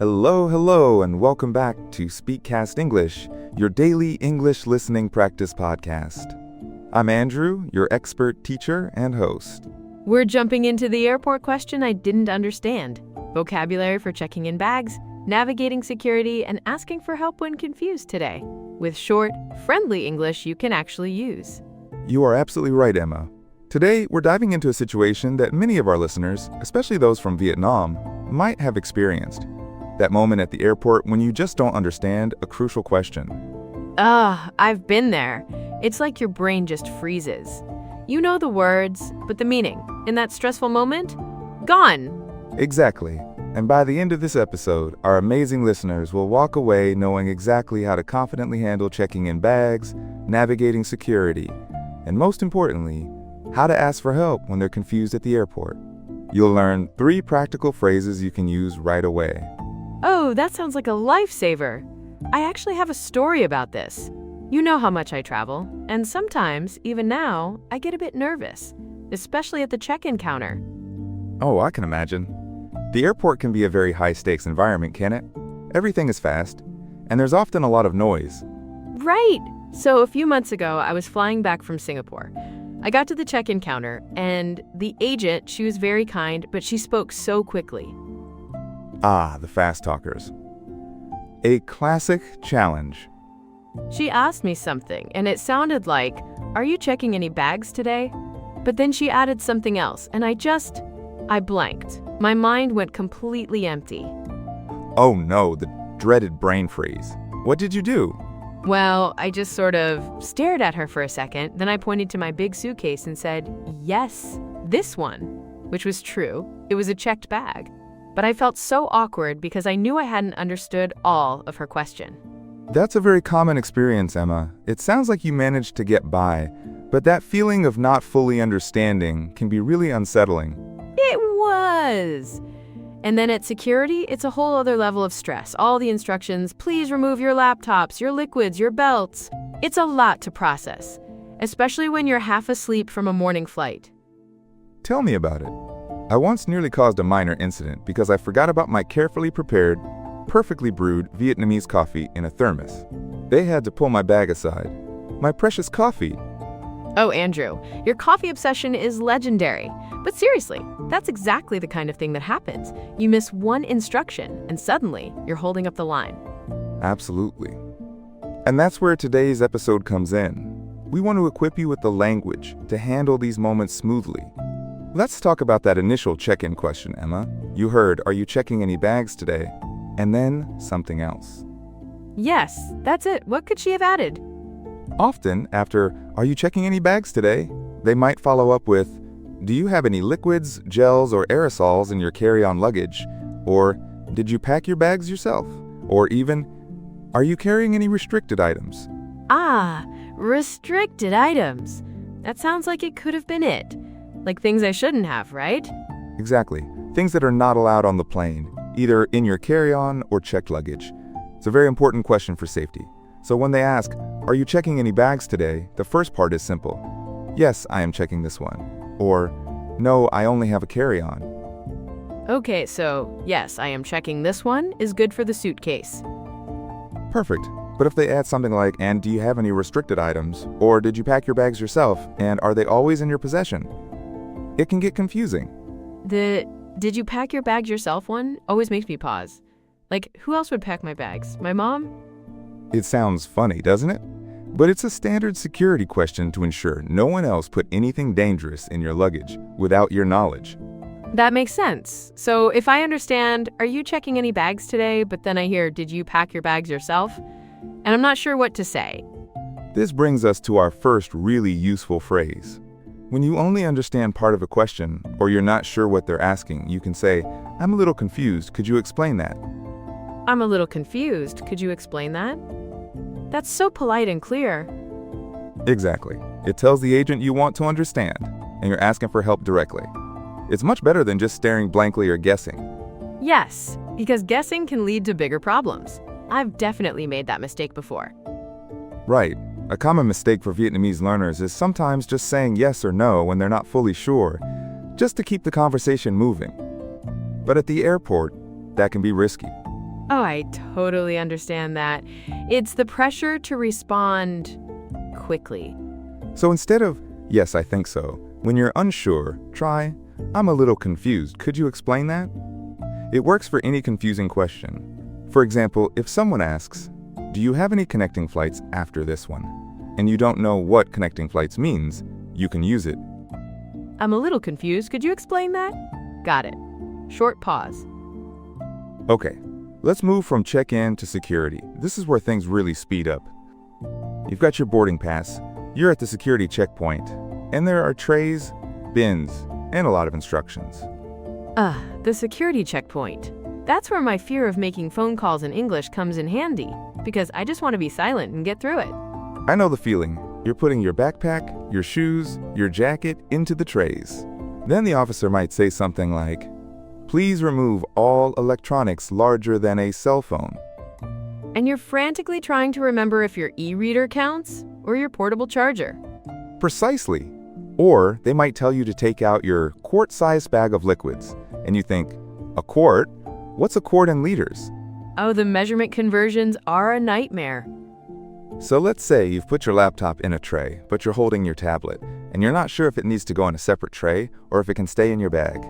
Hello, and welcome back to SpeakCast English, your daily English listening practice podcast. I'm Andrew, your expert teacher and host. We're jumping into the airport question I didn't understand. Vocabulary for checking in bags, navigating security, and asking for help when confused today. With short, friendly English you can actually use. You are absolutely right, Emma. Today, we're diving into a situation that many of our listeners, especially those from Vietnam, might have experienced. That moment at the airport when you just don't understand a crucial question. I've been there. It's like your brain just freezes. You know the words, but the meaning, in that stressful moment, gone. Exactly. And by the end of this episode, our amazing listeners will walk away knowing exactly how to confidently handle checking in bags, navigating security, and most importantly, how to ask for help when they're confused at the airport. You'll learn 3 practical phrases you can use right away. Oh, that sounds like a lifesaver. I actually have a story about this. You know how much I travel, and sometimes, even now, I get a bit nervous, especially at the check-in counter. Oh, I can imagine. The airport can be a very high-stakes environment, can it? Everything is fast, and there's often a lot of noise. Right! So a few months ago, I was flying back from Singapore. I got to the check-in counter, and the agent, she was very kind, but she spoke so quickly. The fast talkers. A classic challenge. She asked me something, and it sounded like, "Are you checking any bags today?" But then she added something else, and I blanked. My mind went completely empty. Oh no, the dreaded brain freeze. What did you do? Well, I just sort of stared at her for a second, then I pointed to my big suitcase and said, "Yes, this one," which was true. It was a checked bag. But I felt so awkward because I knew I hadn't understood all of her question. That's a very common experience, Emma. It sounds like you managed to get by, but that feeling of not fully understanding can be really unsettling. It was. And then at security, it's a whole other level of stress. All the instructions, please remove your laptops, your liquids, your belts. It's a lot to process, especially when you're half asleep from a morning flight. Tell me about it. I once nearly caused a minor incident because I forgot about my carefully prepared, perfectly brewed Vietnamese coffee in a thermos. They had to pull my bag aside. My precious coffee. Oh, Andrew, your coffee obsession is legendary. But seriously, that's exactly the kind of thing that happens. You miss one instruction, and suddenly you're holding up the line. Absolutely. And that's where today's episode comes in. We want to equip you with the language to handle these moments smoothly. Let's talk about that initial check-in question, Emma. You heard, "Are you checking any bags today?" And then something else. Yes, that's it. What could she have added? Often, after, "Are you checking any bags today?" they might follow up with, "Do you have any liquids, gels, or aerosols in your carry-on luggage?" Or, "Did you pack your bags yourself?" Or even, "Are you carrying any restricted items?" Restricted items. That sounds like it could have been it. Like things I shouldn't have, right? Exactly. Things that are not allowed on the plane, either in your carry-on or checked luggage. It's a very important question for safety. So when they ask, "Are you checking any bags today?" the first part is simple. "Yes, I am checking this one." Or, "No, I only have a carry-on." Okay, so yes, I am checking this one is good for the suitcase. Perfect. But if they add something like, "And do you have any restricted items?" Or, "Did you pack your bags yourself? And are they always in your possession?" it can get confusing. The "did you pack your bags yourself" one always makes me pause. Like, who else would pack my bags? My mom? It sounds funny, doesn't it? But it's a standard security question to ensure no one else put anything dangerous in your luggage without your knowledge. That makes sense. So if I understand, "Are you checking any bags today?" but then I hear, "Did you pack your bags yourself?" and I'm not sure what to say. This brings us to our first really useful phrase. When you only understand part of a question, or you're not sure what they're asking, you can say, "I'm a little confused. Could you explain that?" I'm a little confused. Could you explain that? That's so polite and clear. Exactly. It tells the agent you want to understand, and you're asking for help directly. It's much better than just staring blankly or guessing. Yes, because guessing can lead to bigger problems. I've definitely made that mistake before. Right. A common mistake for Vietnamese learners is sometimes just saying yes or no when they're not fully sure, just to keep the conversation moving. But at the airport, that can be risky. Oh, I totally understand that. It's the pressure to respond quickly. So instead of, yes, I think so, when you're unsure, try, I'm a little confused. Could you explain that? It works for any confusing question. For example, if someone asks, do you have any connecting flights after this one? And you don't know what connecting flights means, you can use it. I'm a little confused. Could you explain that? Got it. Short pause. Okay, let's move from check-in to security. This is where things really speed up. You've got your boarding pass, you're at the security checkpoint, and there are trays, bins, and a lot of instructions. The security checkpoint. That's where my fear of making phone calls in English comes in handy, because I just want to be silent and get through it. I know the feeling. You're putting your backpack, your shoes, your jacket into the trays. Then the officer might say something like, please remove all electronics larger than a cell phone. And you're frantically trying to remember if your e-reader counts or your portable charger. Precisely. Or they might tell you to take out your quart-sized bag of liquids, and you think, a quart? What's a quart in liters? Oh, the measurement conversions are a nightmare. So let's say you've put your laptop in a tray, but you're holding your tablet, and you're not sure if it needs to go in a separate tray or if it can stay in your bag.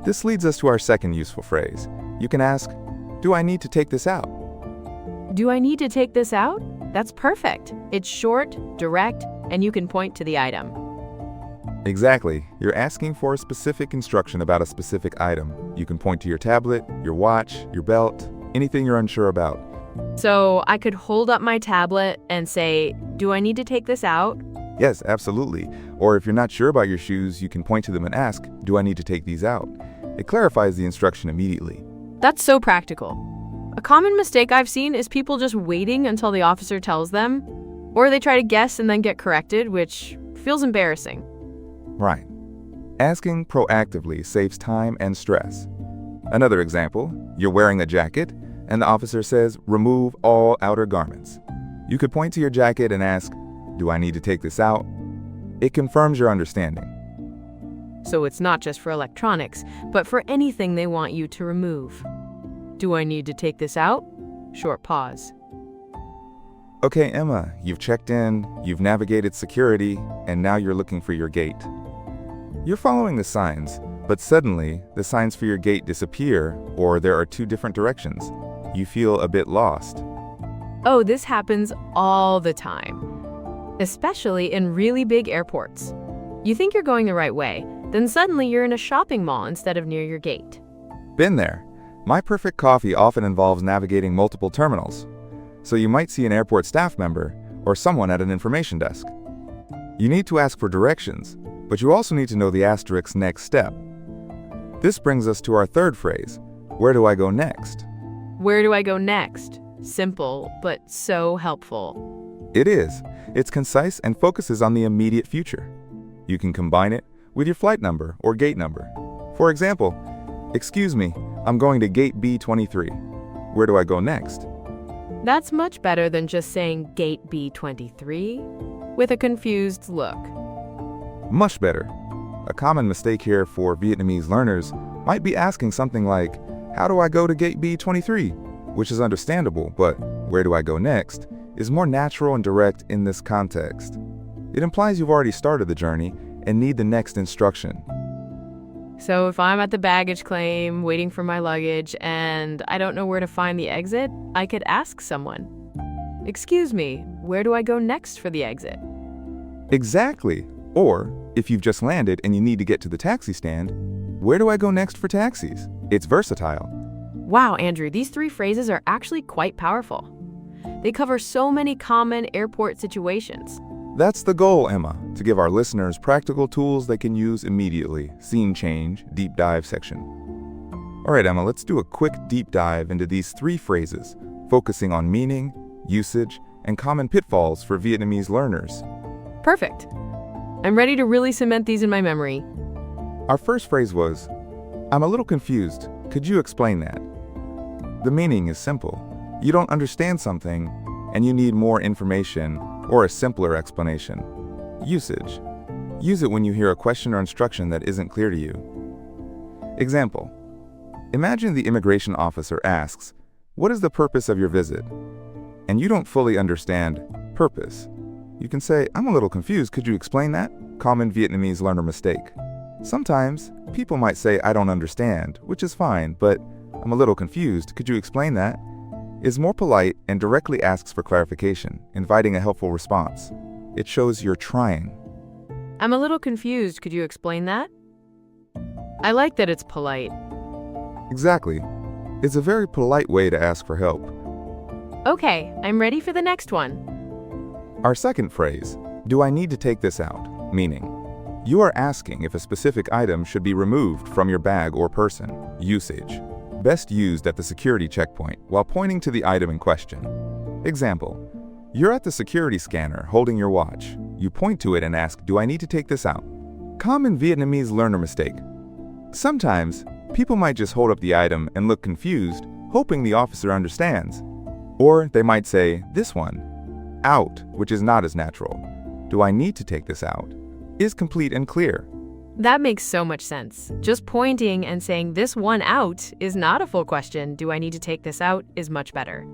This leads us to our second useful phrase. You can ask, do I need to take this out? Do I need to take this out? That's perfect. It's short, direct, and you can point to the item. Exactly. You're asking for a specific instruction about a specific item. You can point to your tablet, your watch, your belt, anything you're unsure about. So I could hold up my tablet and say, do I need to take this out? Yes, absolutely. Or if you're not sure about your shoes, you can point to them and ask, do I need to take these out? It clarifies the instruction immediately. That's so practical. A common mistake I've seen is people just waiting until the officer tells them, or they try to guess and then get corrected, which feels embarrassing. Right. Asking proactively saves time and stress. Another example, you're wearing a jacket, and the officer says, remove all outer garments. You could point to your jacket and ask, do I need to take this out? It confirms your understanding. So it's not just for electronics, but for anything they want you to remove. Do I need to take this out? Short pause. Okay, Emma, you've checked in, you've navigated security, and now you're looking for your gate. You're following the signs, but suddenly the signs for your gate disappear, or there are two different directions. You feel a bit lost. Oh, this happens all the time, especially in really big airports. You think you're going the right way, then suddenly you're in a shopping mall instead of near your gate. Been there. My perfect coffee often involves navigating multiple terminals. So you might see an airport staff member or someone at an information desk. You need to ask for directions, but you also need to know the asterisks next step. This brings us to our third phrase, where do I go next? Where do I go next? Simple, but so helpful. It is. It's concise and focuses on the immediate future. You can combine it with your flight number or gate number. For example, excuse me, I'm going to gate B23. Where do I go next? That's much better than just saying gate B23 with a confused look. Much better. A common mistake here for Vietnamese learners might be asking something like, how do I go to gate B23? Which is understandable, but where do I go next is more natural and direct in this context. It implies you've already started the journey and need the next instruction. So if I'm at the baggage claim waiting for my luggage and I don't know where to find the exit, I could ask someone, excuse me, where do I go next for the exit? Exactly. Or, if you've just landed and you need to get to the taxi stand, where do I go next for taxis? It's versatile. Wow, Andrew, these three phrases are actually quite powerful. They cover so many common airport situations. That's the goal, Emma, to give our listeners practical tools they can use immediately. Scene change, deep dive section. All right, Emma, let's do a quick deep dive into these three phrases, focusing on meaning, usage, and common pitfalls for Vietnamese learners. Perfect. I'm ready to really cement these in my memory. Our first phrase was, I'm a little confused. Could you explain that? The meaning is simple. You don't understand something, and you need more information or a simpler explanation. Usage. Use it when you hear a question or instruction that isn't clear to you. Example. Imagine the immigration officer asks, what is the purpose of your visit? And you don't fully understand purpose. You can say, I'm a little confused, could you explain that? Common Vietnamese learner mistake. Sometimes, people might say, I don't understand, which is fine, but I'm a little confused, could you explain that? Is more polite and directly asks for clarification, inviting a helpful response. It shows you're trying. I'm a little confused, could you explain that? I like that it's polite. Exactly. It's a very polite way to ask for help. Okay, I'm ready for the next one. Our second phrase, do I need to take this out? Meaning, you are asking if a specific item should be removed from your bag or person. Usage. Best used at the security checkpoint while pointing to the item in question. Example, you're at the security scanner holding your watch. You point to it and ask, do I need to take this out? Common Vietnamese learner mistake. Sometimes, people might just hold up the item and look confused, hoping the officer understands. Or they might say, this one, out, which is not as natural. Do I need to take this out? Is complete and clear. That makes so much sense. Just pointing and saying this one out is not a full question. Do I need to take this out is much better.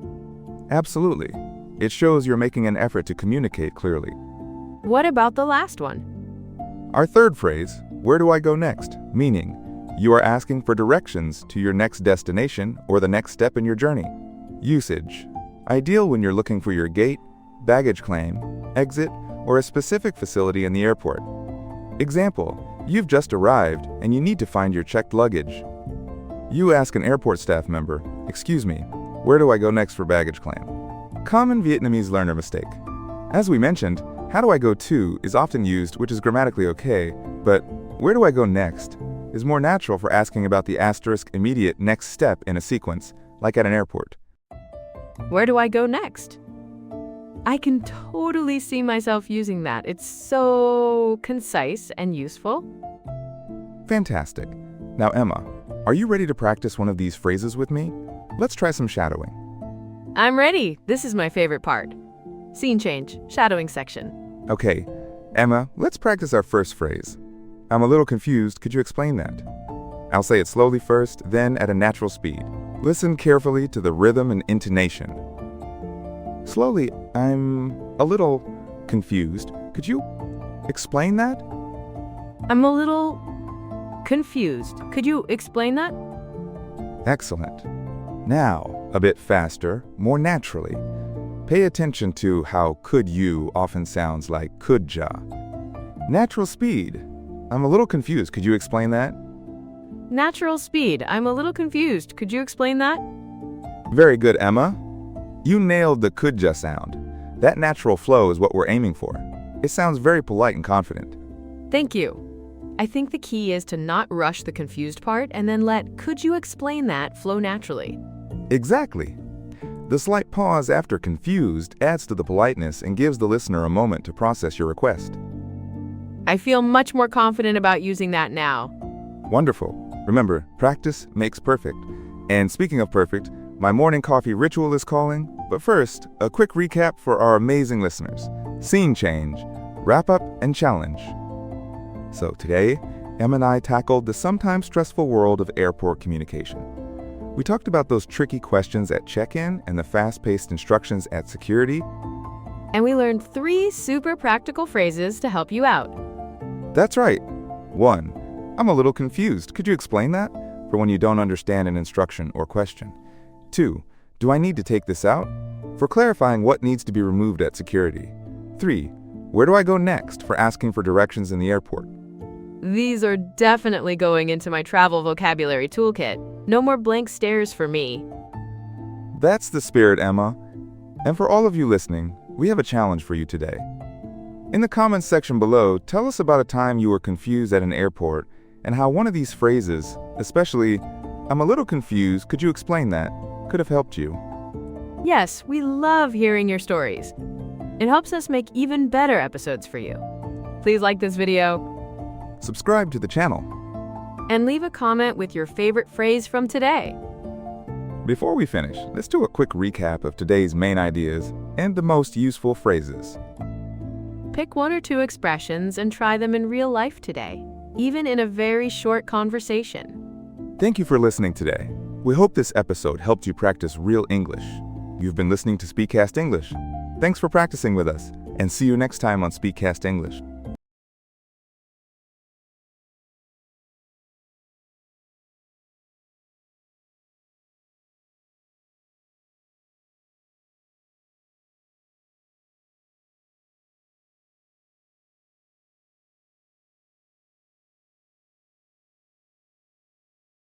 Absolutely. It shows you're making an effort to communicate clearly. What about the last one? Our third phrase, where do I go next? Meaning, you are asking for directions to your next destination or the next step in your journey. Usage. Ideal when you're looking for your gate, baggage claim, exit, or a specific facility in the airport. Example, you've just arrived and you need to find your checked luggage. You ask an airport staff member, excuse me, where do I go next for baggage claim? Common Vietnamese learner mistake. As we mentioned, how do I go to is often used, which is grammatically okay, but where do I go next is more natural for asking about the asterisk immediate next step in a sequence, like at an airport. Where do I go next? I can totally see myself using that. It's so concise and useful. Fantastic. Now, Emma, are you ready to practice one of these phrases with me? Let's try some shadowing. I'm ready. This is my favorite part. Scene change, shadowing section. Okay, Emma, let's practice our first phrase. I'm a little confused, could you explain that? I'll say it slowly first, then at a natural speed. Listen carefully to the rhythm and intonation. Slowly, I'm a little confused. Could you explain that? I'm a little confused. Could you explain that? Excellent. Now, a bit faster, more naturally. Pay attention to how could you often sounds like could ya. Natural speed. I'm a little confused. Could you explain that? Natural speed. I'm a little confused. Could you explain that? Very good, Emma. You nailed the could ya sound. That natural flow is what we're aiming for. It sounds very polite and confident. Thank you. I think the key is to not rush the confused part and then let could you explain that flow naturally. Exactly. The slight pause after confused adds to the politeness and gives the listener a moment to process your request. I feel much more confident about using that now. Wonderful. Remember, practice makes perfect. And speaking of perfect, my morning coffee ritual is calling. But first, a quick recap for our amazing listeners. Scene change, wrap up, and challenge. So today, Em and I tackled the sometimes stressful world of airport communication. We talked about those tricky questions at check-in and the fast-paced instructions at security. And we learned 3 super practical phrases to help you out. That's right. 1. I'm a little confused. Could you explain that? For when you don't understand an instruction or question. 2. Do I need to take this out? For clarifying what needs to be removed at security. 3. Where do I go next? For asking for directions in the airport. These are definitely going into my travel vocabulary toolkit. No more blank stares for me. That's the spirit, Emma. And for all of you listening, we have a challenge for you today. In the comments section below, tell us about a time you were confused at an airport and how one of these phrases, especially, I'm a little confused, could you explain that, could have helped you. Yes, we love hearing your stories. It helps us make even better episodes for you. Please like this video Subscribe to the channel. and leave a comment with your favorite phrase from today. Before we finish, let's do a quick recap of today's main ideas and the most useful phrases. Pick 1 or 2 expressions and try them in real life today, even in a very short conversation. Thank you for listening today. We hope this episode helped you practice real English. You've been listening to SpeakCast English. Thanks for practicing with us, and see you next time on SpeakCast English.